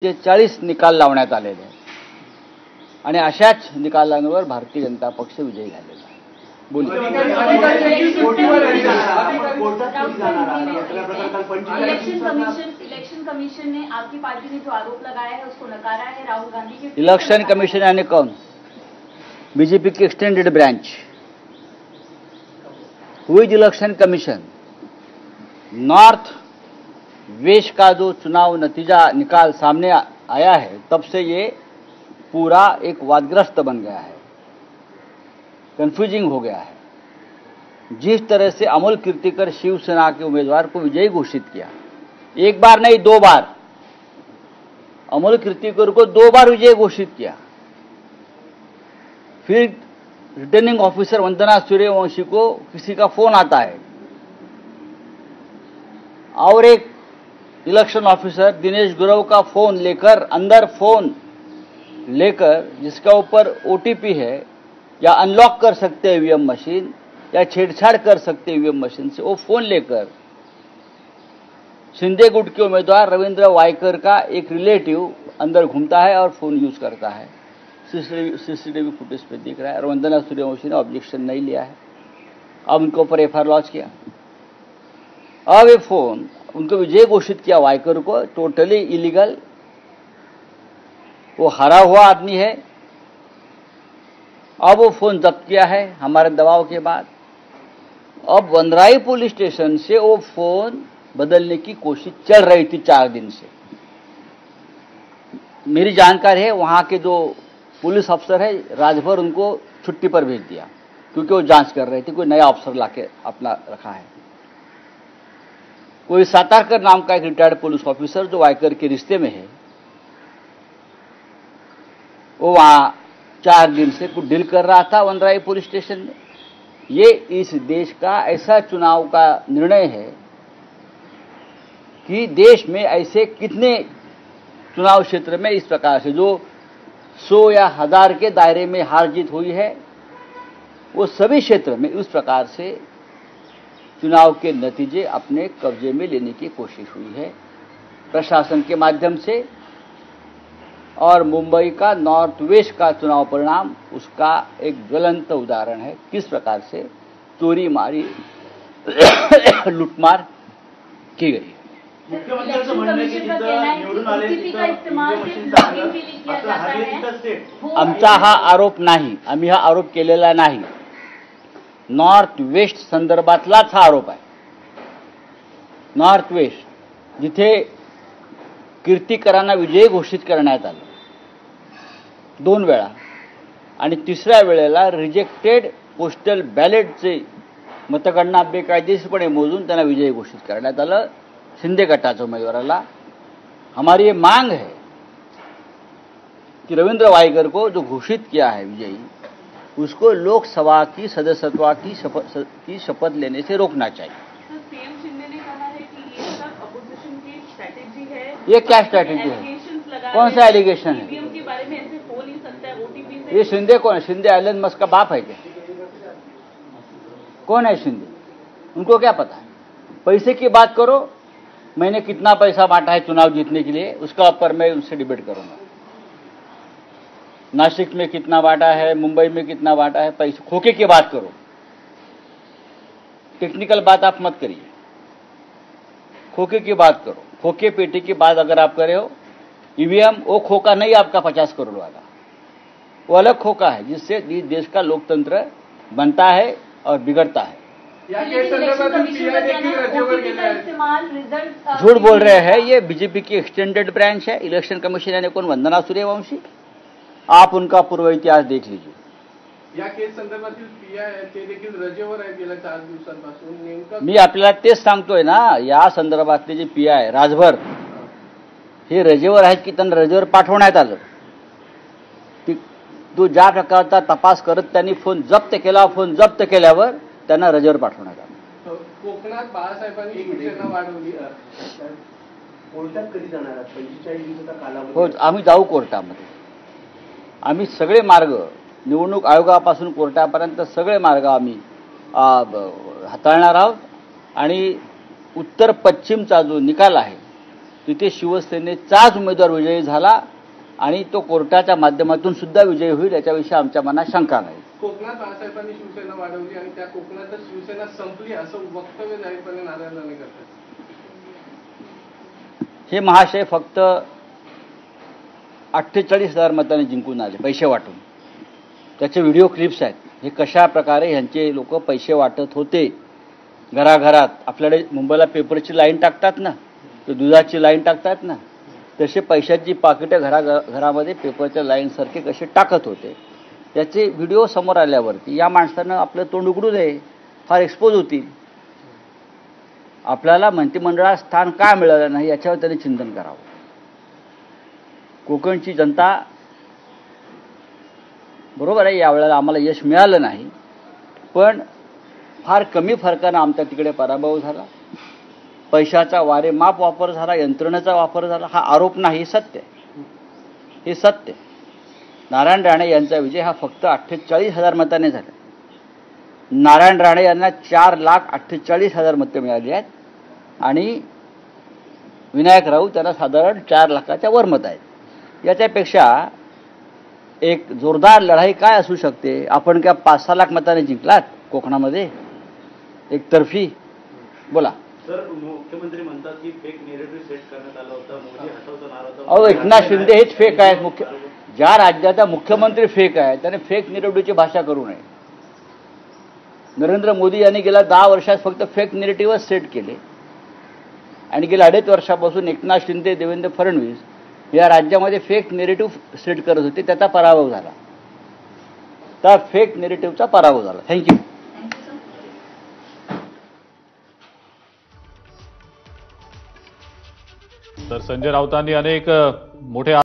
40 निकाल लावण्यात आलेले आहेत आणि अशाच निकालांवर भारतीय जनता पक्ष विजयी झालेला आहे. इलेक्शन कमीशन ने आपकी पार्टी ने जो आरोप लगाया है उसको नकारा है. राहुल गांधी के इलेक्शन कमीशन यानी कौन? बीजेपी की एक्सटेंडेड ब्रांच. हुई इलेक्शन कमीशन नॉर्थ वेस्ट का जो चुनाव नतीजा निकाल सामने आया है तब से ये पूरा एक वादग्रस्त बन गया है, कंफ्यूजिंग हो गया है. जिस तरह से अमोल कीर्तिकर शिवसेना के उम्मीदवार को विजयी घोषित किया, एक बार नहीं 2 बार, अमोल कीर्तिकर को 2 बार विजयी घोषित किया. फिर रिटर्निंग ऑफिसर वंदना सूर्यवंशी को किसी का फोन आता है और एक इलेक्शन ऑफिसर दिनेश गुरव का फोन लेकर, अंदर फोन लेकर जिसका ऊपर ओटीपी है या अनलॉक कर सकते हैं ईवीएम मशीन या छेड़छाड़ कर सकते हैं ईवीएम मशीन से, वो फोन लेकर शिंदे गुट के उम्मीदवार रविंद्र वायकर का एक रिलेटिव अंदर घूमता है और फोन यूज करता है. सीसीटीवी फुटेज पे दिख रहा है. और वंदना सूर्यवंशी ने ऑब्जेक्शन नहीं लिया है. अब उनके ऊपर एफआईआर लॉन्च किया. अब ये फोन उनको विजय घोषित किया वायकर को, टोटली इलीगल. वो हारा हुआ आदमी है. अब वो फोन जब्त किया है हमारे दबाव के बाद. अब वनराई पुलिस स्टेशन से वो फोन बदलने की कोशिश चल रही थी 4 दिन से. मेरी जानकारी है वहां के जो पुलिस अफसर है राजभर उनको छुट्टी पर भेज दिया क्योंकि वो जांच कर रहे थे. कोई नया अफसर लाके अपना रखा है. कोई सातारकर नाम का एक रिटायर्ड पुलिस ऑफिसर जो वायकर के रिश्ते में है, वो वहां 4 दिन से कुछ डील कर रहा था वनराई पुलिस स्टेशन में. ये इस देश का ऐसा चुनाव का निर्णय है कि देश में ऐसे कितने चुनाव क्षेत्र में इस प्रकार से जो 100 या 1000 के दायरे में हार जीत हुई है, वो सभी क्षेत्र में उस प्रकार से चुनाव के नतीजे अपने कब्जे में लेने की कोशिश हुई है प्रशासन के माध्यम से. और मुंबई का नॉर्थ वेस्ट का चुनाव परिणाम उसका एक ज्वलंत उदाहरण है किस प्रकार से चोरी मारी लूटमार की गई. मुख्यमंत्र्यांचं म्हणणं की जिथं निवडून आले आमचा हा आरोप नाही, आम्ही हा आरोप केलेला नाही. नॉर्थ वेस्ट संदर्भातलाच हा आरोप आहे. नॉर्थ वेस्ट जिथे कीर्तिकरांना विजयी घोषित करण्यात आलं 2 वेळा आणि तिसऱ्या वेळेला रिजेक्टेड पोस्टल बॅलेटचे मतगणना बेकायदेशीरपणे मोजून त्यांना विजयी घोषित करण्यात आलं शिंदे गटाच्या उमेदवाराला. हमारी ये मांग है कि रविंद्र वायकर को जो घोषित किया है विजयी, उसको लोकसभा की सदस्यत्व की शपथ लेने से रोकना चाहिए. सीएम शिंदे ने कहा है कि ये सब अपोजिशन की स्ट्रैटेजी है. ये क्या स्ट्रैटेजी है? कौन सा एलिगेशन है? ईवीएम के बारे में ऐसे हो नहीं सकता है. ओटीपी से ये शिंदे कौन है? शिंदे एलन मस्क का बाप है क्या? कौन है शिंदे? उनको क्या पता है? पैसे की बात करो, मैंने कितना पैसा बांटा है चुनाव जीतने के लिए, उसका ऊपर मैं उनसे डिबेट करूंगा. नासिक में कितना बांटा है, मुंबई में कितना बांटा है, पैसे खोखे की बात करो. टेक्निकल बात आप मत करिए, खोखे की बात करो. खोखे पेटी की बात अगर आप करे हो, ईवीएम वो खोखा नहीं आपका 50 करोड़ वाला, वो अलग खोखा है जिससे देश का लोकतंत्र बनता है और बिगड़ता है. झूठ बोल रहे हैं. ये बीजेपी की एक्सटेंडेड ब्रांच है. इलेक्शन कमीशन यानी कौन? वंदना सूर्यवंशी. आप उनका पूर्व इतिहास देख लीजिए. या केस संदर्भातील पीआय ते देखील रजेवर आहे गेल्या 4 दिवसांपासून. नेमकं मी आपल्याला तेच सांगतोय ना, या संदर्भातले जे पीआय राजभर हे रजेवर आहेत की त्यांना रजेवर पाठवण्यात आलं. तो ज्या प्रकारचा तपास करत त्यांनी फोन जप्त केला, फोन जप्त केल्यावर त्यांना रजेवर पाठवण्यात आलं. कोकणात बाळासाहेबांनी शिवसेना वाढवली. कोर्टात कधी जाणार? 45 दिवसाचा कालावधी. हो, आम्ही जाऊ कोर्टामध्ये. आम्ही सगळे मार्ग निवडणूक आयोगापासून कोर्टापर्यंत सगळे मार्ग आम्ही हाताळणार आहोत. आणि उत्तर पश्चिमचा जो निकाल आहे तिथे शिवसेनेचाच उमेदवार विजयी झाला आणि तो कोर्टाच्या माध्यमातून सुद्धा विजयी होईल याच्याविषयी आमच्या मनात शंका नाही. कोकणात बाळासाहेबांनी शिवसेना वाढवली आणि त्या कोकणातच शिवसेना संपली असं वक्तव्य जाहीरपणे नारायण राणे करतात. हे महाशय फक्त 48,000 मतांनी जिंकून आले पैसे वाटून. त्याचे व्हिडिओ क्लिप्स आहेत. हे कशा प्रकारे ह्यांचे लोक पैसे वाटत होते घराघरात. आपल्याकडे मुंबईला पेपरची लाईन टाकतात ना, तर दुधाची लाईन टाकतात ना, तसे पैशाची पाकिटं घरामध्ये पेपरच्या लाईनसारखे कसे टाकत होते त्याचे व्हिडिओ समोर आल्यावरती या माणसानं आपलं तोंड उघडू नये, फार एक्सपोज होतील. आपल्याला मंत्रिमंडळात स्थान का मिळालं नाही याच्यावर त्यांनी चिंतन करावं. कोकणची जनता बरोबर आहे, यावेळेला आम्हाला यश मिळालं नाही, पण फार कमी फरकानं आमचा तिकडे पराभव झाला. पैशाचा वारेमाप वापर झाला, यंत्रणेचा वापर झाला. हा आरोप नाही, हे सत्य आहे. हे सत्य. नारायण राणे यांचा विजय हा फक्त 48,000 मताने झाला. नारायण राणे यांना 4,48,000 मतं मिळाली आहेत आणि विनायक राऊत त्यांना साधारण 4 लाखाच्या वर मत आहेत. याच्यापेक्षा एक जोरदार लढाई काय असू शकते? आपण काय 5-6 लाख मताने जिंकलात कोकणामध्ये एकतर्फी? बोला. सर, मुख्यमंत्री म्हणतात की फेक नेरेटिव्ह सेट करण्यात आला होता, मोदी हटवणार होता. अहो, एकनाथ शिंदे हेच फेक आहेत. ज्या राज्याचा मुख्यमंत्री फेक आहे त्याने फेक नेरेटिव्हची भाषा करू नये. नरेंद्र मोदी यांनी गेल्या 10 वर्षात फक्त फेक नेरेटिव्हच सेट केले आणि गेल्या 2.5 वर्षापासून एकनाथ शिंदे, देवेंद्र फडणवीस या राज्यामध्ये फेक नेरेटिव्ह सेट करत होते. त्याचा पराभव झाला. त्या फेक नेरेटिव्हचा पराभव झाला. थँक्यू. तर संजय राऊतांनी अनेक मोठे